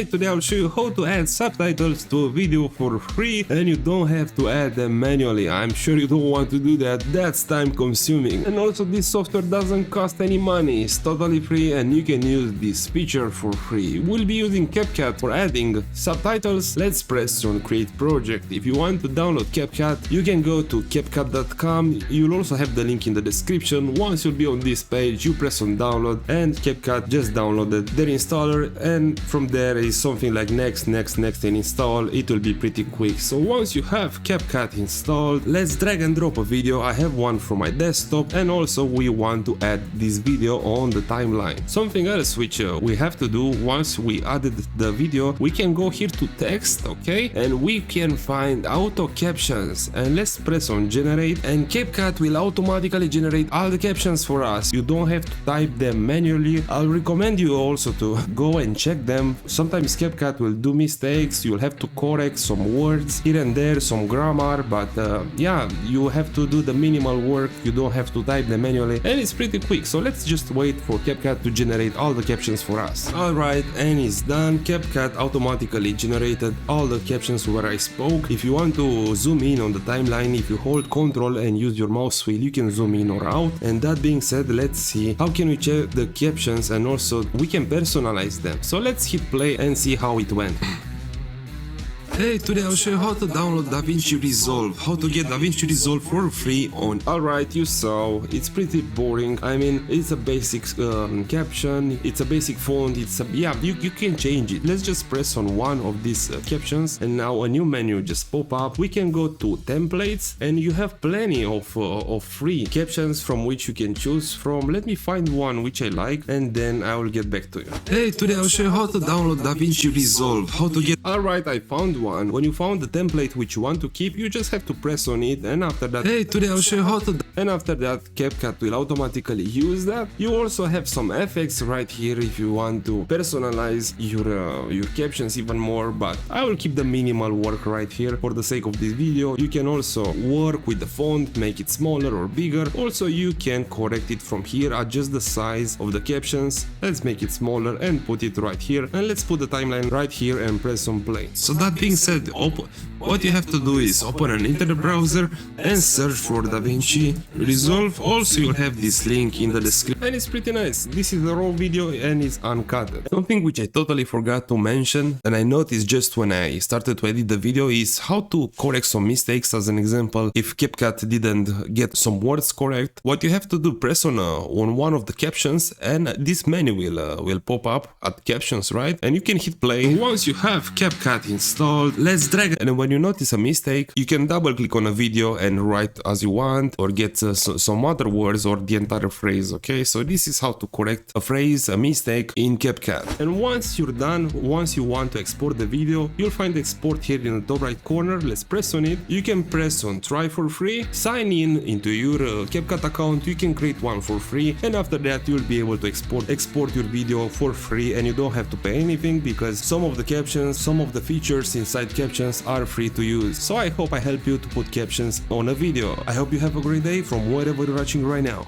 Hey, today I'll show you how to add subtitles to a video for free and you don't have to add them manually. I'm sure you don't want to do that, that's time consuming. And also this software doesn't cost any money, it's totally free and you can use this feature for free. We'll be using CapCut for adding subtitles. Let's press on create project. If you want to download CapCut, you can go to CapCut.com. You'll also have the link in the description. Once you'll be on this page, you press on download and CapCut just downloaded their installer, and from there is something like next and install. It will be pretty quick. So once you have CapCut installed, let's drag and drop a video. I have one from my desktop and also we want to add this video on the timeline. Something else which we have to do once we added the video, we can go here to text, okay, and we can find auto captions and let's press on generate and CapCut will automatically generate all the captions for us. You don't have to type them manually. I'll recommend you also to go and check them. Sometimes CapCut will do mistakes, you'll have to correct some words here and there, some grammar, but yeah, you have to do the minimal work. You don't have to type them manually and it's pretty quick. So let's just wait for CapCut to generate all the captions for us. Alright, and it's done. CapCut automatically generated all the captions where I spoke. If you want to zoom in on the timeline, if you hold Ctrl and use your mouse wheel, you can zoom in or out. And that being said, let's see how can we check the captions and also we can personalize them. So let's hit play and see how it went. Hey, today I'll show you how to download DaVinci Resolve, how to get DaVinci Resolve for free on. Alright, you saw, it's pretty boring. I mean, it's a basic caption, it's a basic font, yeah, you can change it. Let's just press on one of these captions and now a new menu just pop up. We can go to templates and you have plenty of free captions from which you can choose from. Let me find one which I like and then I will get back to you. Hey, today I'll show you how to download DaVinci Resolve, how to get. Alright, I found one. When you found the template which you want to keep, you just have to press on it and after that, hey, today I'll show you how to. And after that, CapCut will automatically use that. You also have some effects right here if you want to personalize your captions even more, but I will keep the minimal work right here for the sake of this video. You can also work with the font, make it smaller or bigger. Also, you can correct it from here, adjust the size of the captions. Let's make it smaller and put it right here. And let's put the timeline right here and press on play. So that being said, what you have to do is open an internet browser and search for DaVinci Resolve. Also, you'll have this link in the description and it's pretty nice. This is a raw video and it's uncut. Something which I totally forgot to mention and I noticed just when I started to edit the video is how to correct some mistakes. As an example, if CapCut didn't get some words correct, what you have to do, press on one of the captions and this menu will pop up at captions, right? And you can hit play. Once you have CapCut installed, let's drag it, and when you notice a mistake, you can double click on a video and write as you want or get some other words or the entire phrase, okay? So this is how to correct a phrase, a mistake in CapCut. And once you're done, once you want to export the video, you'll find export here in the top right corner. Let's press on it. You can press on try for free, sign in into your CapCut account, you can create one for free and after that you'll be able to export your video for free and you don't have to pay anything because some of the captions, some of the features inside captions are free to use. So I hope I help you to put captions on a video. I hope you have a great day from wherever you're watching right now.